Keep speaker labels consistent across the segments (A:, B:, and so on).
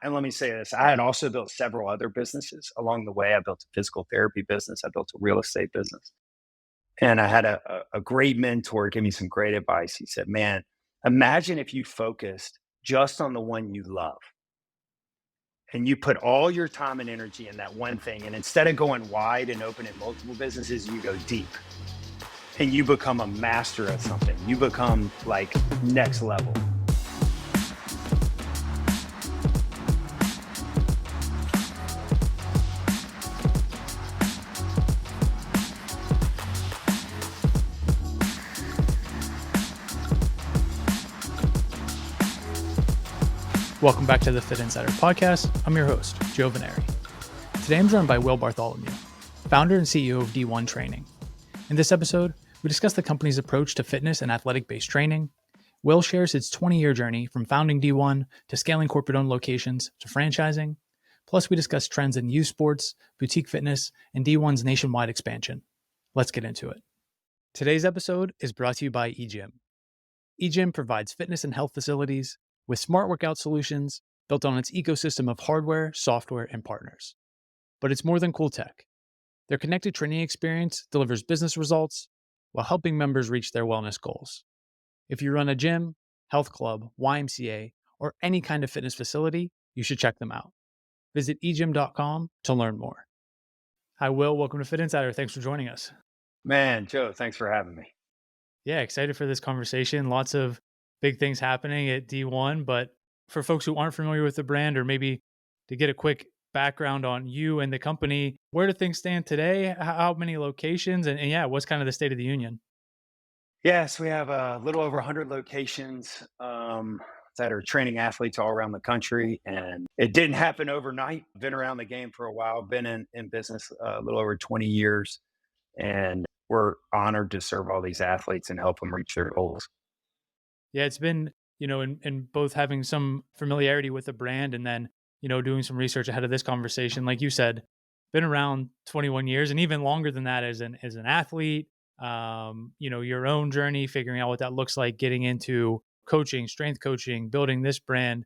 A: And let me say this, I had also built several other businesses along the way. I built a physical therapy business. I built a real estate business. And I had a great mentor give me some great advice. He said, man, imagine if you focused just on the one you love and you put all your time and energy in that one thing. And instead of going wide and opening multiple businesses, you go deep and you become a master at something. You become like next level.
B: Welcome back to the Fitt Insider Podcast. I'm your host, Joe Veneri. Today I'm joined by Will Bartholomew, founder and CEO of D1 Training. In this episode, we discuss the company's approach to fitness and athletic-based training. Will shares its 20-year journey from founding D1 to scaling corporate-owned locations to franchising. Plus, we discuss trends in youth sports, boutique fitness, and D1's nationwide expansion. Let's get into it. Today's episode is brought to you by EGYM. EGYM provides fitness and health facilities with smart workout solutions built on its ecosystem of hardware, software, and partners. But it's more than cool tech. Their connected training experience delivers business results while helping members reach their wellness goals. If you run a gym, health club, YMCA, or any kind of fitness facility, you should check them out. Visit egym.com to learn more. Hi, Will. Welcome to Fitt Insider. Thanks for joining us.
A: Man, Joe, thanks for having me.
B: Yeah, excited for this conversation. Lots of big things happening at D1, but for folks who aren't familiar with the brand, or maybe to get a quick background on you and the company, where do things stand today? How many locations? And yeah, what's kind of the state of the union?
A: Yes, we have a little over 100 locations that are training athletes all around the country. And it didn't happen overnight. Been around the game for a while, been in business a little over 20 years. And we're honored to serve all these athletes and help them reach their goals.
B: Yeah, it's been, in both having some familiarity with the brand and then, doing some research ahead of this conversation. Like you said, been around 21 years and even longer than that as an athlete, your own journey, figuring out what that looks like, getting into coaching, strength coaching, building this brand.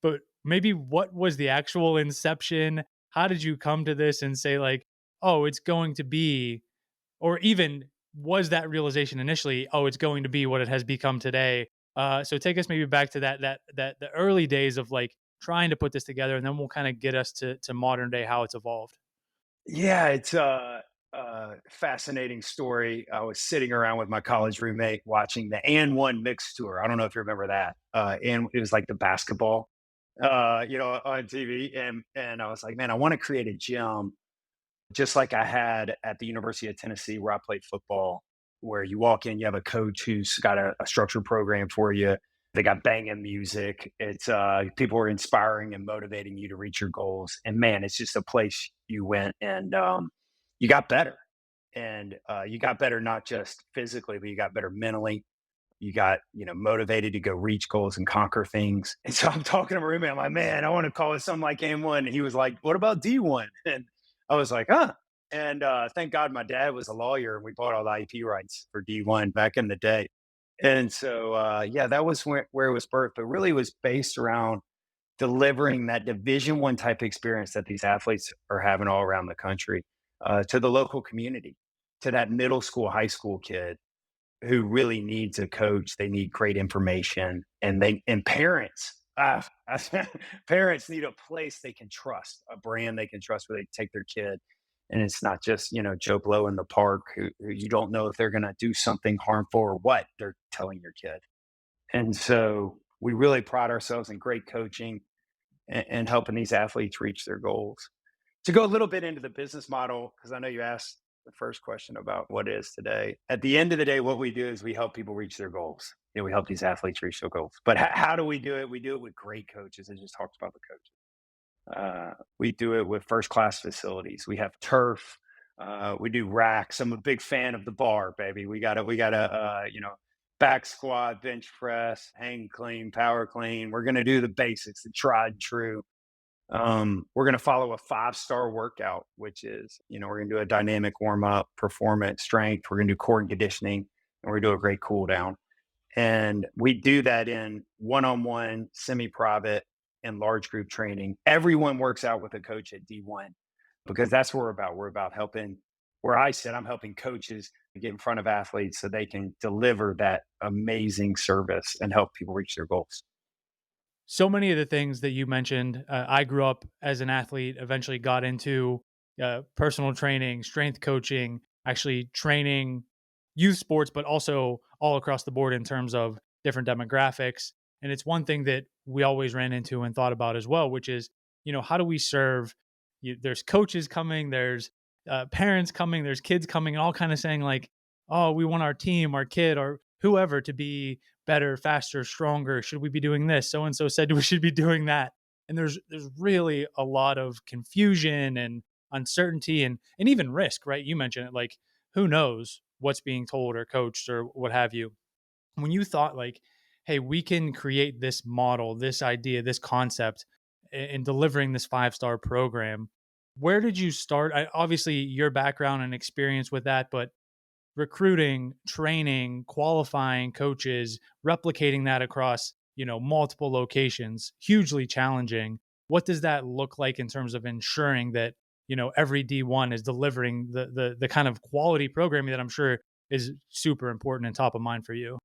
B: But maybe what was the actual inception? How did you come to this and say like, oh, it's going to be, or even was that realization initially, oh, it's going to be what it has become today? So take us maybe back to that the early days of like trying to put this together, and then we'll kind of get us to modern day, how it's evolved.
A: Yeah, it's a fascinating story. I was sitting around with my college roommate watching the And One Mix Tour. I don't know if you remember that. And it was like the basketball, on TV. And I was like, man, I want to create a gym just like I had at the University of Tennessee where I played football, where you walk in, you have a coach who's got a structured program for you. They got banging music. It's people are inspiring and motivating you to reach your goals. And man, it's just a place you went and you got better. And you got better not just physically, but you got better mentally. You got, motivated to go reach goals and conquer things. And so I'm talking to my roommate. I'm like, man, I want to call it something like M1. And he was like, what about D1? And I was like, huh. And thank God my dad was a lawyer and we bought all the IP rights for D1 back in the day. And so, that was where it was birthed, but really was based around delivering that Division I type experience that these athletes are having all around the country to the local community, to that middle school, high school kid who really needs a coach. They need great information, and parents. Parents need a place they can trust, a brand they can trust where they take their kid. And it's not just, Joe Blow in the park who you don't know if they're going to do something harmful or what they're telling your kid. And so we really pride ourselves in great coaching and helping these athletes reach their goals. To go a little bit into the business model, because I know you asked the first question about what it is today. At the end of the day, what we do is we help people reach their goals. We help these athletes reach their goals. But how do we do it? We do it with great coaches. I just talked about the coaches. We do it with first-class facilities. We have turf. We do racks. I'm a big fan of the bar, baby. We got a back squat, bench press, hang clean, power clean. We're going to do the basics, the tried and true. We're going to follow a 5-star workout, which is, we're going to do a dynamic warm up, performance, strength. We're going to do core and conditioning, and we're going to do a great cool down. And we do that in one-on-one, semi-private, and large group training. Everyone works out with a coach at D1 because that's what we're about. We're about helping, where I said I'm helping coaches get in front of athletes so they can deliver that amazing service and help people reach their goals.
B: So many of the things that you mentioned, I grew up as an athlete, eventually got into personal training, strength coaching, actually training youth sports, but also all across the board in terms of different demographics. And it's one thing that we always ran into and thought about as well, which is, how do we serve? There's coaches coming, there's parents coming, there's kids coming, and all kind of saying like, oh, we want our team, our kid, or whoever to be better, faster, stronger. Should we be doing this? So and so said we should be doing that. And there's really a lot of confusion and uncertainty and even risk, right? You mentioned it, like who knows what's being told or coached or what have you. When you thought like, hey, we can create this model, this idea, this concept in delivering this 5-star program, where did you start? Obviously your background and experience with that, but recruiting, training, qualifying coaches, replicating that across, multiple locations, hugely challenging. What does that look like in terms of ensuring that, every D1 is delivering the kind of quality programming that I'm sure is super important and top of mind for you?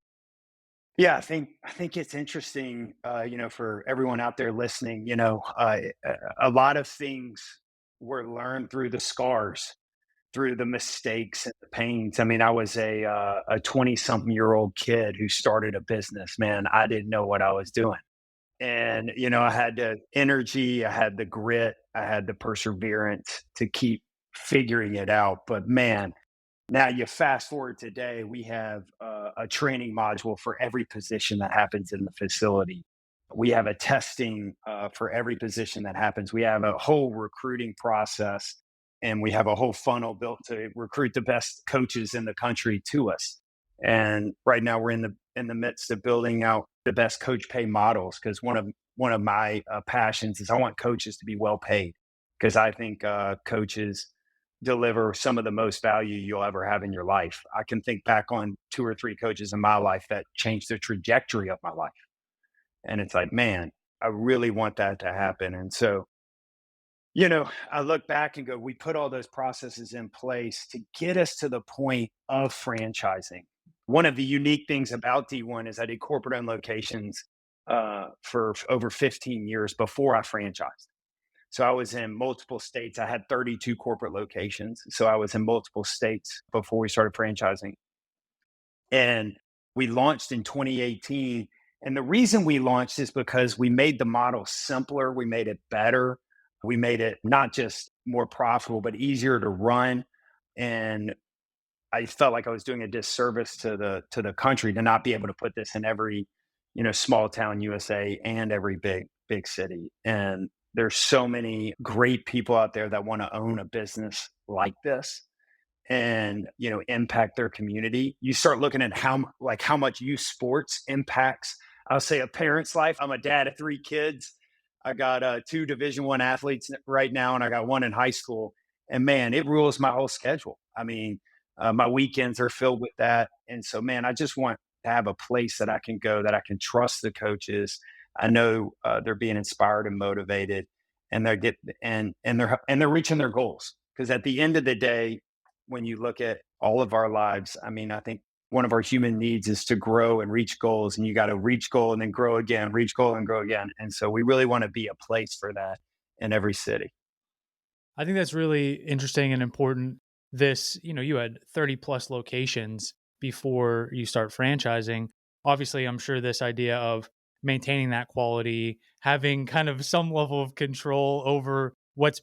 A: Yeah, I think it's interesting, for everyone out there listening. A lot of things were learned through the scars, through the mistakes and the pains. I mean, I was a 20-something-year-old kid who started a business. Man, I didn't know what I was doing, and I had the energy, I had the grit, I had the perseverance to keep figuring it out. But man, now you fast forward today, we have a training module for every position that happens in the facility. We have a testing for every position that happens. We have a whole recruiting process, and we have a whole funnel built to recruit the best coaches in the country to us. And right now, we're in the midst of building out the best coach pay models, because one of my passions is I want coaches to be well paid, because I think coaches deliver some of the most value you'll ever have in your life. I can think back on 2 or 3 coaches in my life that changed the trajectory of my life. And it's like, man, I really want that to happen. And so, I look back and go, we put all those processes in place to get us to the point of franchising. One of the unique things about D1 is I did corporate owned locations for over 15 years before I franchised. So I was in multiple states. I had 32 corporate locations. So I was in multiple states before we started franchising. And we launched in 2018. And the reason we launched is because we made the model simpler, we made it better, we made it not just more profitable, but easier to run. And I felt like I was doing a disservice to the country to not be able to put this in every, small town USA and every big city. And there's so many great people out there that want to own a business like this and impact their community. You start looking at how much youth sports impacts, I'll say, a parent's life. I'm a dad of 3 kids. I got 2 Division I athletes right now, and I got 1 in high school. And man, it rules my whole schedule. I mean, my weekends are filled with that. And so, man, I just want to have a place that I can go, that I can trust the coaches. I know they're being inspired and motivated, and they're reaching their goals. Because at the end of the day, when you look at all of our lives, I mean, I think one of our human needs is to grow and reach goals, and you got to reach goal and then grow again, reach goal and grow again. And so we really want to be a place for that in every city.
B: I think that's really interesting and important. You had 30 plus locations before you start franchising. Obviously, I'm sure this idea of maintaining that quality, having kind of some level of control over what's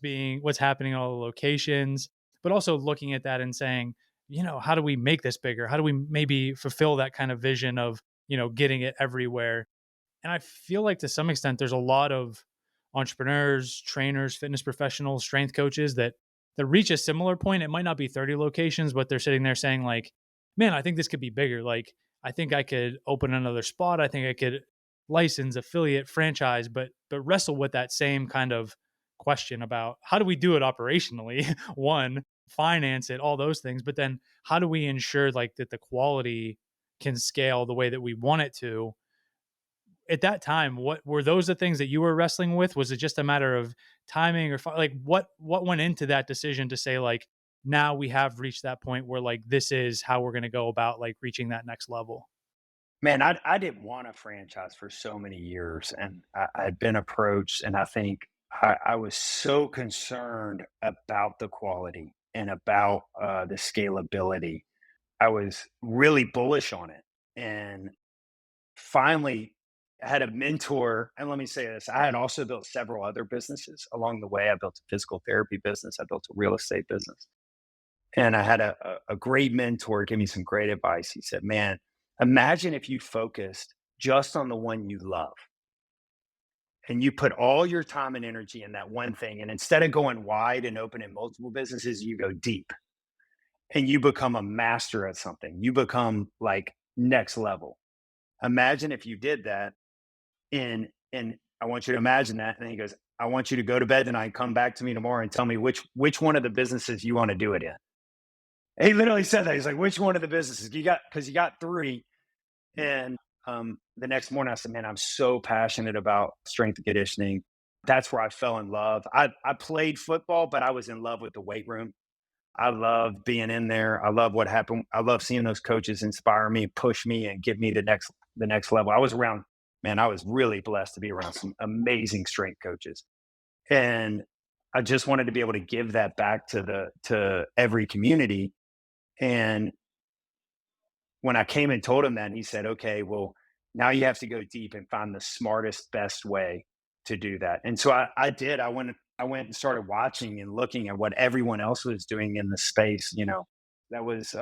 B: happening in all the locations, but also looking at that and saying, how do we make this bigger? How do we maybe fulfill that kind of vision of, getting it everywhere? And I feel like to some extent, there's a lot of entrepreneurs, trainers, fitness professionals, strength coaches that reach a similar point. It might not be 30 locations, but they're sitting there saying like, man, I think this could be bigger. Like, I think I could open another spot. I think I could license, affiliate, franchise, but wrestle with that same kind of question about how do we do it operationally? One, finance it, all those things. But then how do we ensure like that the quality can scale the way that we want it to? at that time, what were those the things that you were wrestling with? Was it just a matter of timing or like what went into that decision to say like, now we have reached that point where like this is how we're going to go about like reaching that next level?
A: Man, I didn't want a franchise for so many years, and I'd been approached, and I think I was so concerned about the quality and about the scalability. I was really bullish on it, and finally I had a mentor. And let me say this: I had also built several other businesses along the way. I built a physical therapy business. I built a real estate business. And I had a great mentor give me some great advice. He said, "Man, imagine if you focused just on the one you love and you put all your time and energy in that one thing. And instead of going wide and opening multiple businesses, you go deep and you become a master at something. You become like next level. Imagine if you did that. And I want you to imagine that." And he goes, "I want you to go to bed tonight, come back to me tomorrow and tell me which one of the businesses you want to do it in." He literally said that. He's like, "Which one of the businesses you got?" Because you got three. And the next morning, I said, "Man, I'm so passionate about strength and conditioning." That's where I fell in love. I played football, but I was in love with the weight room. I love being in there. I love what happened. I love seeing those coaches inspire me, push me, and give me the next level. I was around, man. I was really blessed to be around some amazing strength coaches, and I just wanted to be able to give that back to every community. And when I came and told him that, he said, "Okay, well, now you have to go deep and find the smartest, best way to do that." And so I did. I went and started watching and looking at what everyone else was doing in the space, that was,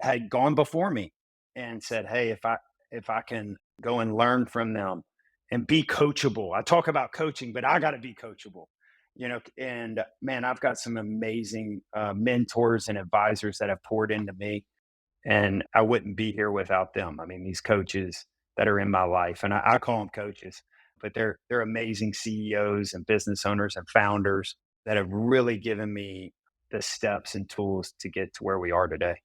A: had gone before me, and said, "Hey, if I can go and learn from them and be coachable." I talk about coaching, but I got to be coachable. And man, I've got some amazing mentors and advisors that have poured into me, and I wouldn't be here without them. I mean, these coaches that are in my life, and I call them coaches, but they're amazing CEOs and business owners and founders that have really given me the steps and tools to get to where we are today.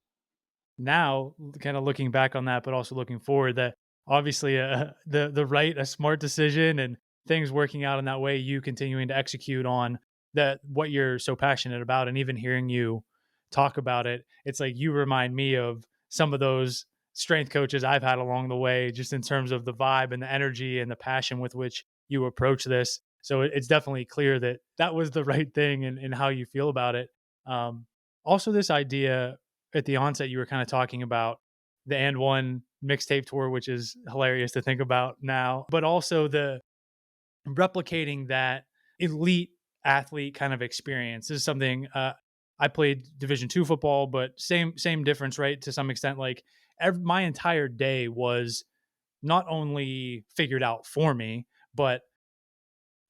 B: Now, kind of looking back on that, but also looking forward, that obviously the right, a smart decision and things working out in that way, you continuing to execute on that, what you're so passionate about. And even hearing you talk about it, it's like you remind me of some of those strength coaches I've had along the way, just in terms of the vibe and the energy and the passion with which you approach this. So it's definitely clear that that was the right thing, and how you feel about it. Um, Also, this idea at the onset, you were kind of talking about the and one mixtape tour, which is hilarious to think about now, but also the replicating that elite athlete kind of experience. This is something, I played Division II football, but same difference, right? To some extent, like my entire day was not only figured out for me, but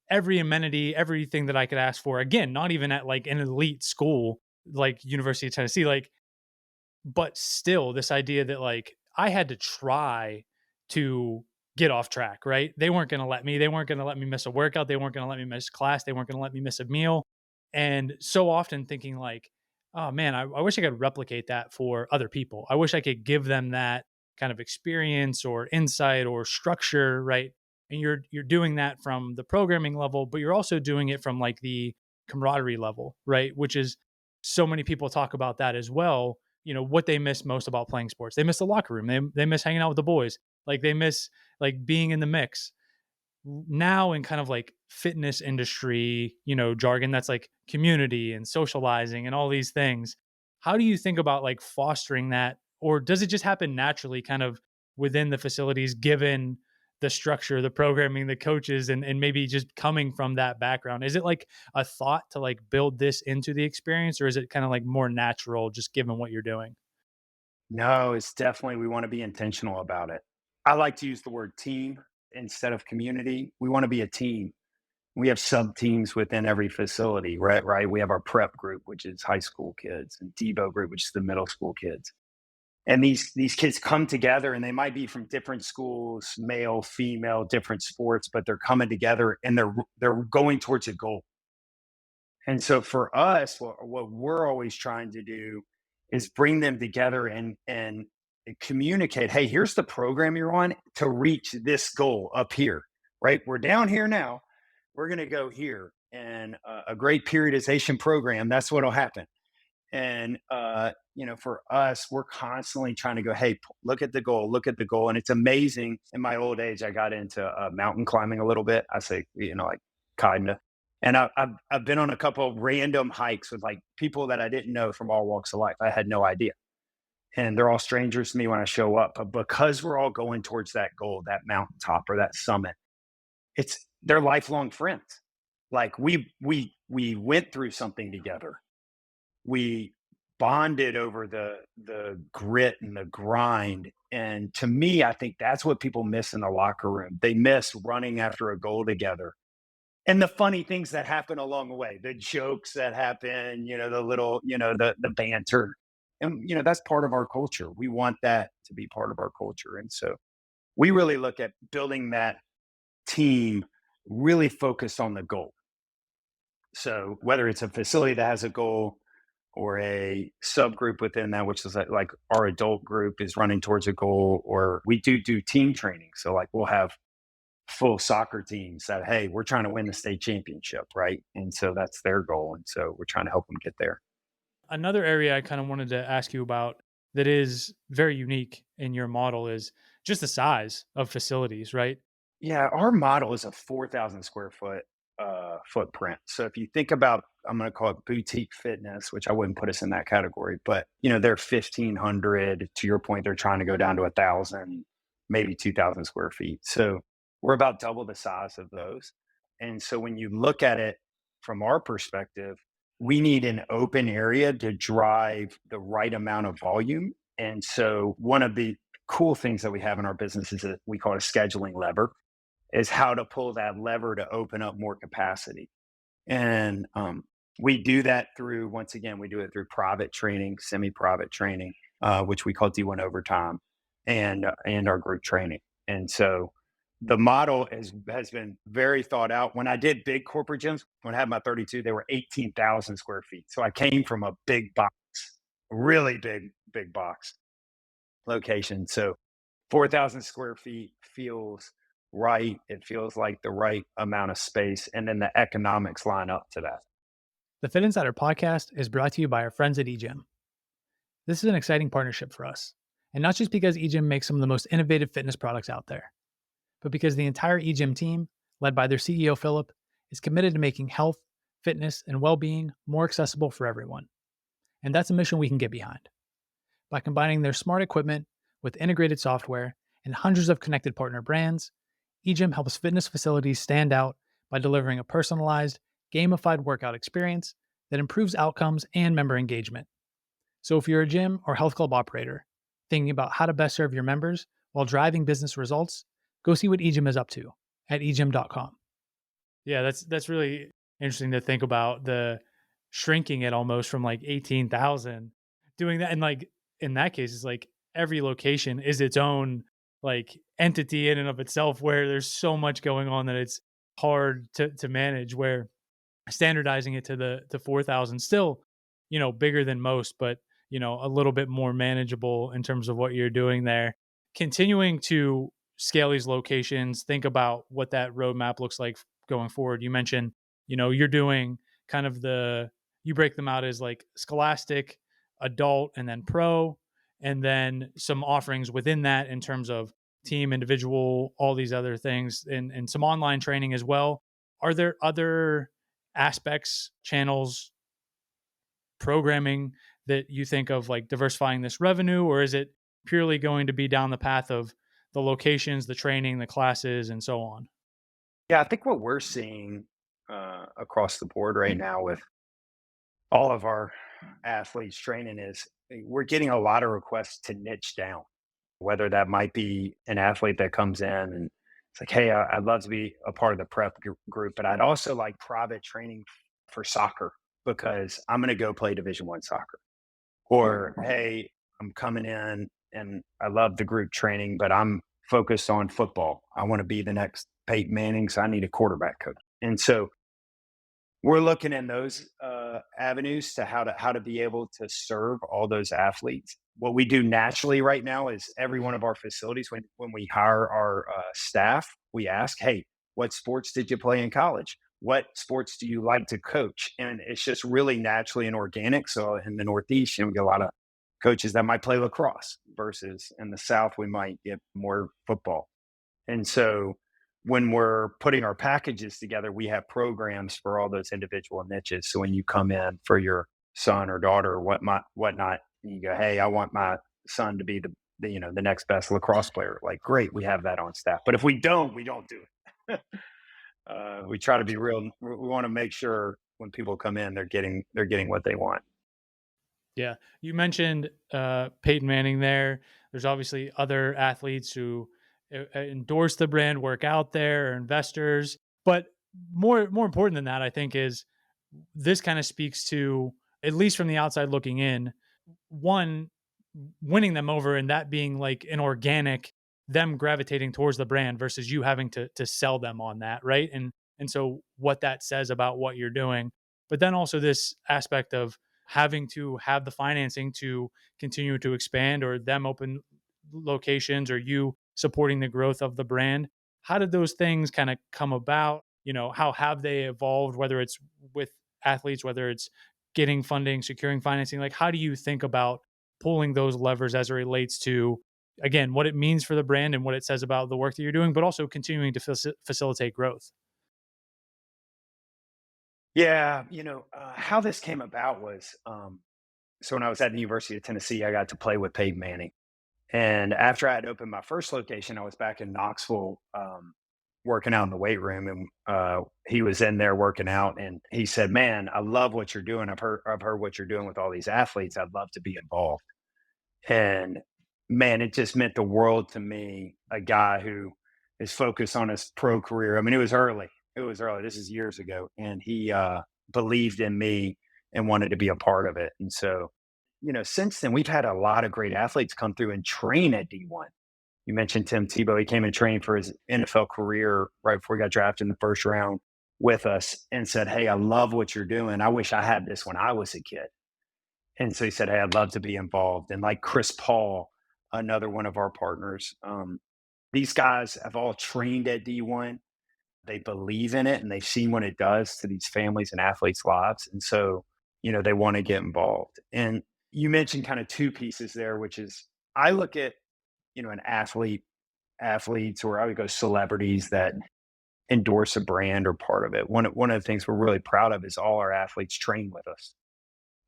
B: every amenity, everything that I could ask for. Again, not even at like an elite school like University of Tennessee, like, but still this idea that like I had to try to get off track, right? They weren't going to let me. They weren't going to let me miss a workout. They weren't going to let me miss class. They weren't going to let me miss a meal. And so often thinking like, oh man, I wish I could replicate that for other people. I wish I could give them that kind of experience or insight or structure, right? And you're doing that from the programming level, but you're also doing it from like the camaraderie level, right? Which is, so many people talk about that as well. What they miss most about playing sports, they miss the locker room, they miss hanging out with the boys, like they miss like being in the mix. Now in kind of like fitness industry, jargon, that's like community and socializing and all these things. How do you think about like fostering that, or does it just happen naturally kind of within the facilities, given the structure, the programming, the coaches, and maybe just coming from that background? Is it like a thought to like build this into the experience, or is it kind of like more natural just given what you're doing?
A: No, it's definitely, we want to be intentional about it. I like to use the word team instead of community. We want to be a team. We have sub teams within every facility, right? Right. We have our prep group, which is high school kids, and Debo group, which is the middle school kids. And these kids come together, and they might be from different schools, male, female, different sports, but they're coming together and they're going towards a goal. And so for us, what we're always trying to do is bring them together and communicate, hey, here's the program you're on to reach this goal up here, right? We're down here now. We're going to go here. And a great periodization program, that's what'll happen. And, for us, we're constantly trying to go, hey, look at the goal, look at the goal. And it's amazing. In my old age, I got into mountain climbing a little bit. I say, like kind of. And I've been on a couple of random hikes with like people that I didn't know from all walks of life. I had no idea. And they're all strangers to me when I show up. But because we're all going towards that goal, that mountaintop or that summit, they're lifelong friends. Like we went through something together. We bonded over the grit and the grind. And to me, I think that's what people miss in the locker room. They miss running after a goal together. And the funny things that happen along the way, the jokes that happen, the little, the banter. And that's part of our culture. We want that to be part of our culture. And so we really look at building that team really focused on the goal. So whether it's a facility that has a goal or a subgroup within that, which is like our adult group is running towards a goal, or we do team training. So like we'll have full soccer teams that, hey, we're trying to win the state championship, right? And so that's their goal. And so we're trying to help them get there.
B: Another area I kind of wanted to ask you about that is very unique in your model is just the size of facilities, right?
A: Yeah, our model is a 4,000 square foot footprint. So if you think about, I'm going to call it boutique fitness, which I wouldn't put us in that category, but they're 1,500. To your point, they're trying to go down to 1,000, maybe 2,000 square feet. So we're about double the size of those. And so when you look at it from our perspective, we need an open area to drive the right amount of volume. And so one of the cool things that we have in our business is that we call it a scheduling lever, is how to pull that lever to open up more capacity. And we do that through, once again, we do it through private training, semi-private training, which we call D1 overtime, and our group training. And so the model has been very thought out. When I did big corporate gyms, when I had my 32, they were 18,000 square feet. So I came from a big box, really big box location. So 4,000 square feet feels right. It feels like the right amount of space. And then the economics line up to that.
B: The Fitt Insider Podcast is brought to you by our friends at EGYM. This is an exciting partnership for us. And not just because EGYM makes some of the most innovative fitness products out there, but because the entire EGYM team, led by their CEO, Philip, is committed to making health, fitness, and well-being more accessible for everyone. And that's a mission we can get behind. By combining their smart equipment with integrated software and hundreds of connected partner brands, EGYM helps fitness facilities stand out by delivering a personalized, gamified workout experience that improves outcomes and member engagement. So if you're a gym or health club operator thinking about how to best serve your members while driving business results, go see what EGYM is up to at egym.com. Yeah, that's really interesting to think about, the shrinking it almost from like 18,000, doing that. And like in that case, it's like every location is its own like entity in and of itself, where there's so much going on that it's hard to manage, where standardizing it to 4,000 still, bigger than most, but a little bit more manageable in terms of what you're doing there. Continuing to scale these locations, think about what that roadmap looks like going forward. You mentioned, you're doing kind of you break them out as like scholastic, adult, and then pro, and then some offerings within that in terms of team, individual, all these other things, and some online training as well. Are there other aspects, channels, programming that you think of like diversifying this revenue, or is it purely going to be down the path of the locations, the training, the classes, and so on?
A: Yeah, I think what we're seeing across the board right now with all of our athletes training is we're getting a lot of requests to niche down, whether that might be an athlete that comes in and it's like, hey, I'd love to be a part of the prep group, but I'd also like private training for soccer because I'm going to go play Division I soccer. Or, hey, I'm coming in and I love the group training, but I'm focused on football. I want to be the next Peyton Manning, so I need a quarterback coach. And so we're looking in those avenues to how to be able to serve all those athletes. what we do naturally right now is every one of our facilities, when we hire our staff, we ask, hey, what sports did you play in college? What sports do you like to coach? And it's just really naturally and organic. So in the Northeast, we get a lot of coaches that might play lacrosse versus in the South, we might get more football. And so when we're putting our packages together, we have programs for all those individual niches. So when you come in for your son or daughter or whatnot, and you go, hey, I want my son to be the next best lacrosse player. Like, great, we have that on staff. But if we don't do it. We try to be real. We want to make sure when people come in, they're getting what they want.
B: Yeah. You mentioned Peyton Manning there. There's obviously other athletes who endorse the brand, work out there, are investors. But more important than that, I think, is this kind of speaks to, at least from the outside looking in, one, winning them over and that being like an organic, them gravitating towards the brand versus you having to sell them on that, right? And so what that says about what you're doing. But then also this aspect of having to have the financing to continue to expand, or them open locations, or you supporting the growth of the brand. How did those things kind of come about? How have they evolved, whether it's with athletes, whether it's getting funding, securing financing? Like, how do you think about pulling those levers as it relates to, again, what it means for the brand and what it says about the work that you're doing, but also continuing to facilitate growth?
A: Yeah, how this came about was so when I was at the University of Tennessee, I got to play with Peyton Manning. And after I had opened my first location, I was back in Knoxville working out in the weight room, and he was in there working out, and he said, "Man, I love what you're doing. I've heard what you're doing with all these athletes. I'd love to be involved." And man, it just meant the world to me. A guy who is focused on his pro career. I mean, it was early. It was early. This is years ago, and he believed in me and wanted to be a part of it. And so, since then, we've had a lot of great athletes come through and train at D1. You mentioned Tim Tebow. He came and trained for his NFL career right before he got drafted in the first round with us and said, "Hey, I love what you're doing. I wish I had this when I was a kid." And so he said, "Hey, I'd love to be involved." And like Chris Paul, another one of our partners, these guys have all trained at D1. They believe in it and they've seen what it does to these families and athletes' lives. And so, they want to get involved. And you mentioned kind of two pieces there, which is I look at, an athletes, or I would go celebrities that endorse a brand or part of it. One of the things we're really proud of is all our athletes train with us,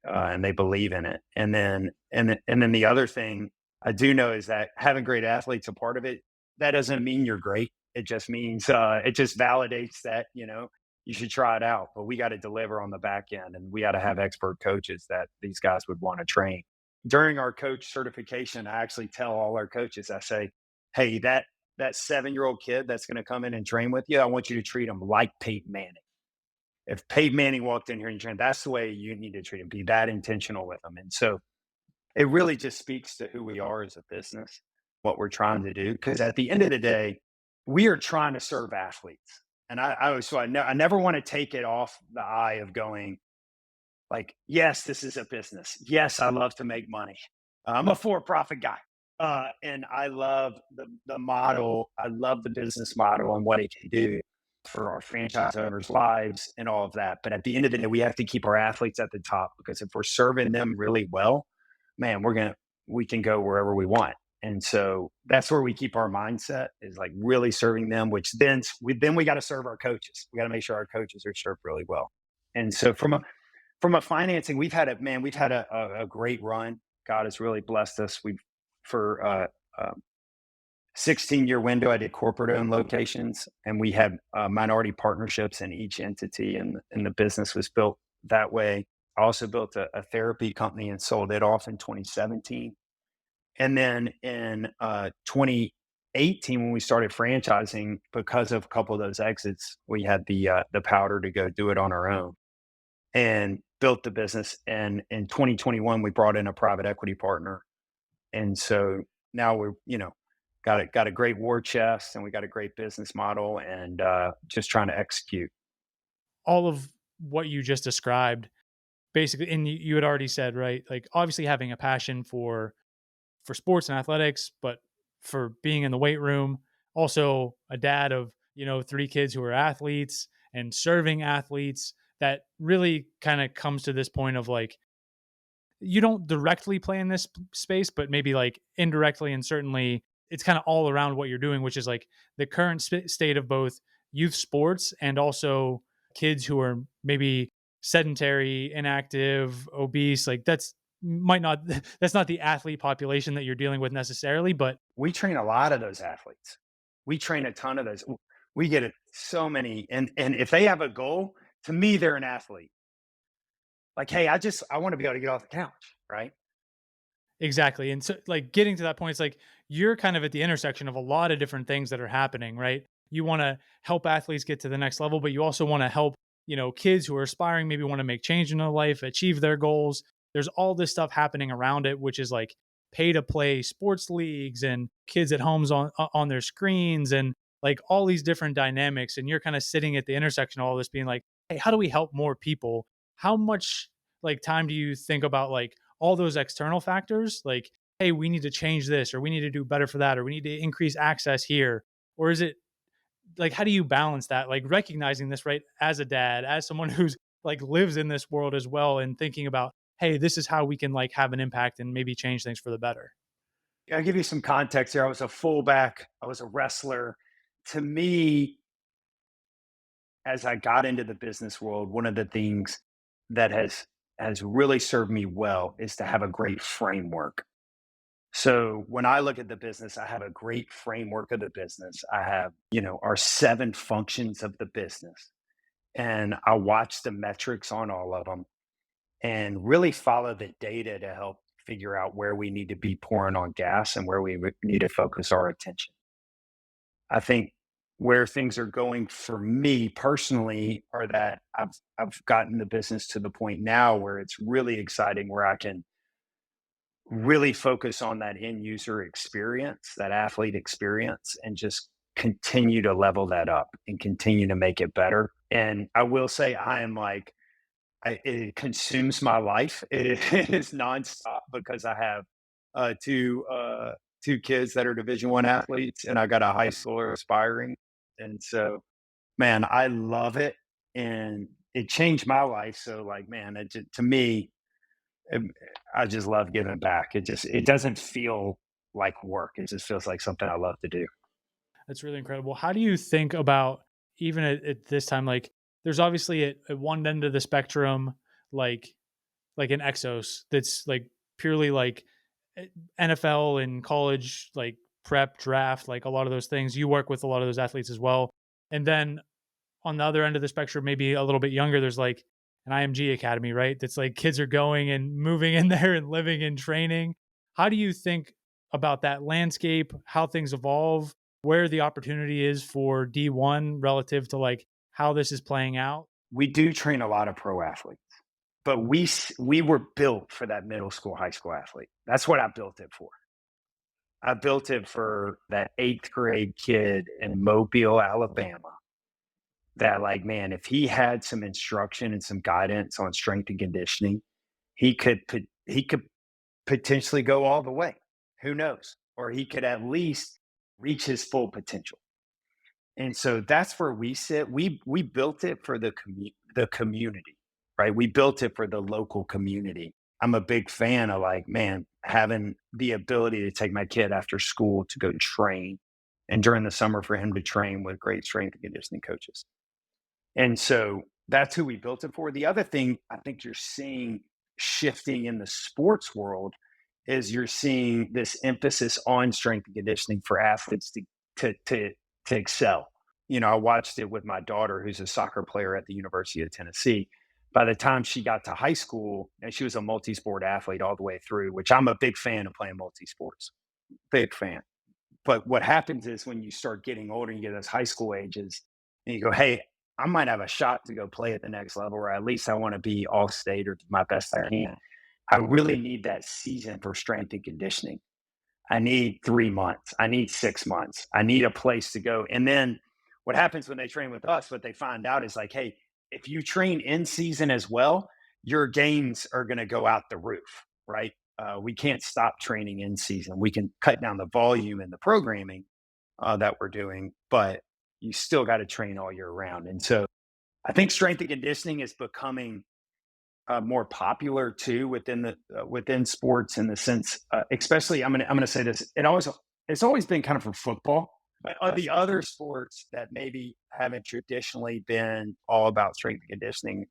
A: and they believe in it. And then the other thing I do know is that having great athletes a part of it, that doesn't mean you're great. It just means it just validates that you should try it out. But we got to deliver on the back end, and we got to have expert coaches that these guys would want to train. During our coach certification, I actually tell all our coaches, I say, "Hey, that 7-year-old kid that's going to come in and train with you, I want you to treat him like Peyton Manning. If Peyton Manning walked in here and trained, that's the way you need to treat him. Be that intentional with him." And so it really just speaks to who we are as a business, what we're trying to do. Because at the end of the day, we are trying to serve athletes. And I never want to take it off the eye of going like, yes, this is a business. Yes, I love to make money. I'm a for-profit guy. And I love the model. I love the business model and what it can do for our franchise owners' lives and all of that. But at the end of the day, we have to keep our athletes at the top, because if we're serving them really well, man, we can go wherever we want. And so that's where we keep our mindset, is like really serving them, which then we got to serve our coaches. We got to make sure our coaches are served really well. And so from a financing, we've had a great run. God has really blessed us. For a 16-year window, I did corporate owned locations, and we had minority partnerships in each entity, and the business was built that way. I also built a therapy company and sold it off in 2017. And then in 2018, when we started franchising, because of a couple of those exits, we had the powder to go do it on our own and built the business. And in 2021, we brought in a private equity partner. And so now we're, got a great war chest, and we got a great business model, and just trying to execute.
B: All of what you just described, basically, and you had already said, right? Like, obviously having a passion for for sports and athletics, but for being in the weight room, also a dad of, 3 kids who are athletes and serving athletes, that really kind of comes to this point of like, you don't directly play in this space, but maybe like indirectly, and certainly it's kind of all around what you're doing, which is like the current state of both youth sports and also kids who are maybe sedentary, inactive, obese. Like might not that's not the athlete population that you're dealing with necessarily, but
A: We train a lot of those athletes. We train a ton of those. We get it so many, and if they have a goal, to me, they're an athlete. Like, hey, I want to be able to get off the couch, right?
B: exactly. And so, like, getting to that point, it's like you're kind of at the intersection of a lot of different things that are happening, right? You want to help athletes get to the next level, but you also want to help, kids who are aspiring, maybe want to make change in their life, achieve their goals. There's all this stuff happening around it, which is like pay to play sports leagues and kids at homes on their screens and like all these different dynamics. And you're kind of sitting at the intersection of all this, being like, hey, how do we help more people? How much like time do you think about like all those external factors, like, hey, we need to change this, or we need to do better for that, or we need to increase access here? Or is it like, how do you balance that? Like recognizing this, right? As a dad, as someone who's like lives in this world as well, and thinking about, hey, this is how we can like have an impact and maybe change things for the better.
A: I'll give you some context here. I was a fullback, I was a wrestler. To me, as I got into the business world, one of the things that has really served me well is to have a great framework. So when I look at the business, I have a great framework of the business. I have, our 7 functions of the business, and I watch the metrics on all of them and really follow the data to help figure out where we need to be pouring on gas and where we need to focus our attention. I think where things are going for me personally are that I've gotten the business to the point now where it's really exciting, where I can really focus on that end user experience, that athlete experience, and just continue to level that up and continue to make it better. And I will say, I am like, it consumes my life. It is nonstop because I have two kids that are Division 1 athletes, and I got a high schooler aspiring. And so, man, I love it, and it changed my life. So, like, man, to me, it, I just love giving back. It doesn't feel like work. It just feels like something I love to do.
B: That's really incredible. How do you think about, even at this time, like there's obviously at one end of the spectrum, like an Exos that's like purely like NFL and college, like prep draft, like a lot of those things. You work with a lot of those athletes as well. And then on the other end of the spectrum, maybe a little bit younger, there's like an IMG academy, right? That's like kids are going and moving in there and living and training. How do you think about that landscape, how things evolve, where the opportunity is for D1 relative to like how this is playing out?
A: We do train a lot of pro athletes, but we were built for that middle school, high school athlete. That's what I built it for. I built it for that 8th grade kid in Mobile, Alabama, that, like, man, if he had some instruction and some guidance on strength and conditioning, he could potentially go all the way. Who knows? Or he could at least reach his full potential. And so that's where we sit. We built it for the community, right? We built it for the local community. I'm a big fan of, like, man, having the ability to take my kid after school to go train, and during the summer for him to train with great strength and conditioning coaches. And so that's who we built it for. The other thing I think you're seeing shifting in the sports world is you're seeing this emphasis on strength and conditioning for athletes to to to excel. I watched it with my daughter, who's a soccer player at the University of Tennessee. By the time she got to high school, and she was a multi-sport athlete all the way through, which I'm a big fan of playing multi-sports, big fan. But what happens is when you start getting older, you get those high school ages, and you go, hey, I might have a shot to go play at the next level, or at least I want to be all state or do my best I can. I really need that season for strength and conditioning. I need 3 months. I need 6 months. I need a place to go. And then what happens when they train with us, what they find out is like, hey, if you train in season as well, your gains are going to go out the roof, right? we can't stop training in season. We can cut down the volume and the programming that we're doing, but you still got to train all year round. And so I think strength and conditioning is becoming more popular too within sports, in the sense, especially I'm gonna say this. It's always been kind of for football, but the other sports that maybe haven't traditionally been all about strength and conditioning,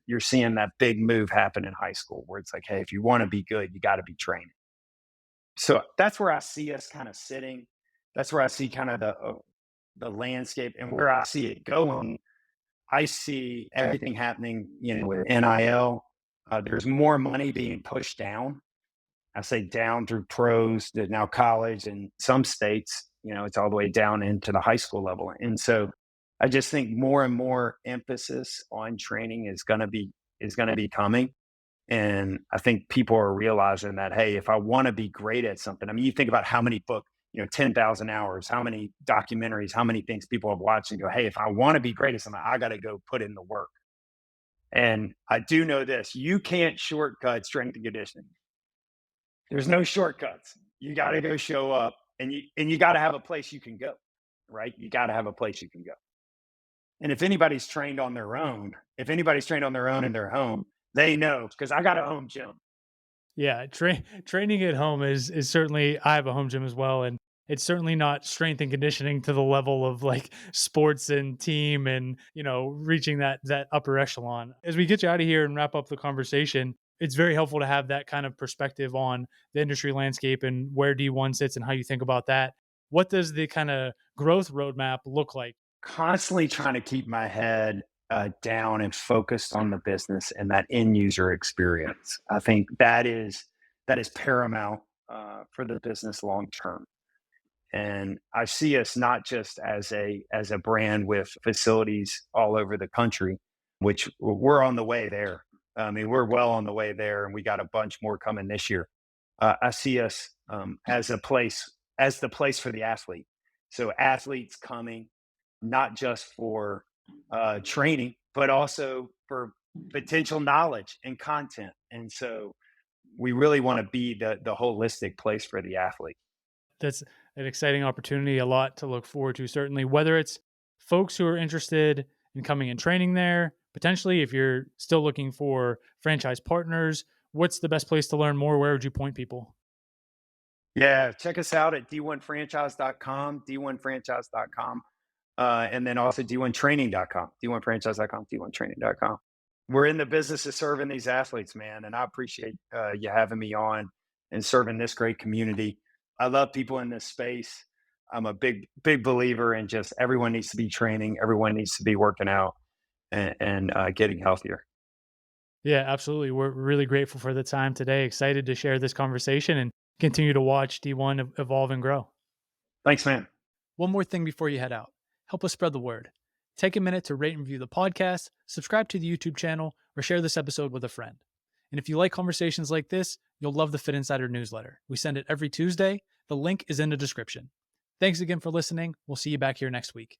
A: you're seeing that big move happen in high school, where it's like, hey, if you want to be good, you got to be training. So that's where I see us kind of sitting. That's where I see kind of the landscape, and where I see it going. I see everything happening, with NIL. There's more money being pushed down. I say down through pros to now college, and some states, it's all the way down into the high school level. And so I just think more and more emphasis on training is going to be coming. And I think people are realizing that, hey, if I want to be great at something, I mean, you think about how many books, 10,000 hours, how many documentaries, how many things people have watched and go, hey, if I want to be great at something, I got to go put in the work. And I do know this: you can't shortcut strength and conditioning. There's no shortcuts. You got to go show up, and you got to have a place you can go, right? You got to have a place you can go. And if anybody's trained on their own, in their home, they know, because I got a home gym.
B: Yeah, training at home is certainly. I have a home gym as well, and it's certainly not strength and conditioning to the level of like sports and team and reaching that upper echelon. As we get you out of here and wrap up the conversation, it's very helpful to have that kind of perspective on the industry landscape and where D1 sits and how you think about that. What does the kind of growth roadmap look like?
A: Constantly trying to keep my head down and focused on the business and that end user experience. I think that is paramount for the business long term. And I see us not just as a brand with facilities all over the country, which we're on the way there. I mean, we're well on the way there, and we got a bunch more coming this year. I see us as the place for the athlete. So athletes coming not just for training, but also for potential knowledge and content. And so we really want to be the holistic place for the athlete.
B: That's an exciting opportunity, a lot to look forward to, certainly, whether it's folks who are interested in coming and training there, potentially if you're still looking for franchise partners. What's the best place to learn more? Where would you point people?
A: Yeah, check us out at d1franchise.com, d1franchise.com, and then also d1training.com, d1franchise.com, d1training.com. We're in the business of serving these athletes, man, and I appreciate you having me on and serving this great community. I love people in this space. I'm a big believer in just everyone needs to be training, everyone needs to be working out and getting healthier.
B: Yeah, absolutely. We're really grateful for the time today. Excited to share this conversation and continue to watch D1 evolve and grow.
A: Thanks, man.
B: One more thing before you head out. Help us spread the word. Take a minute to rate and review the podcast, subscribe to the YouTube channel, or share this episode with a friend. And if you like conversations like this, you'll love the Fitt Insider newsletter. We send it every Tuesday. The link is in the description. Thanks again for listening. We'll see you back here next week.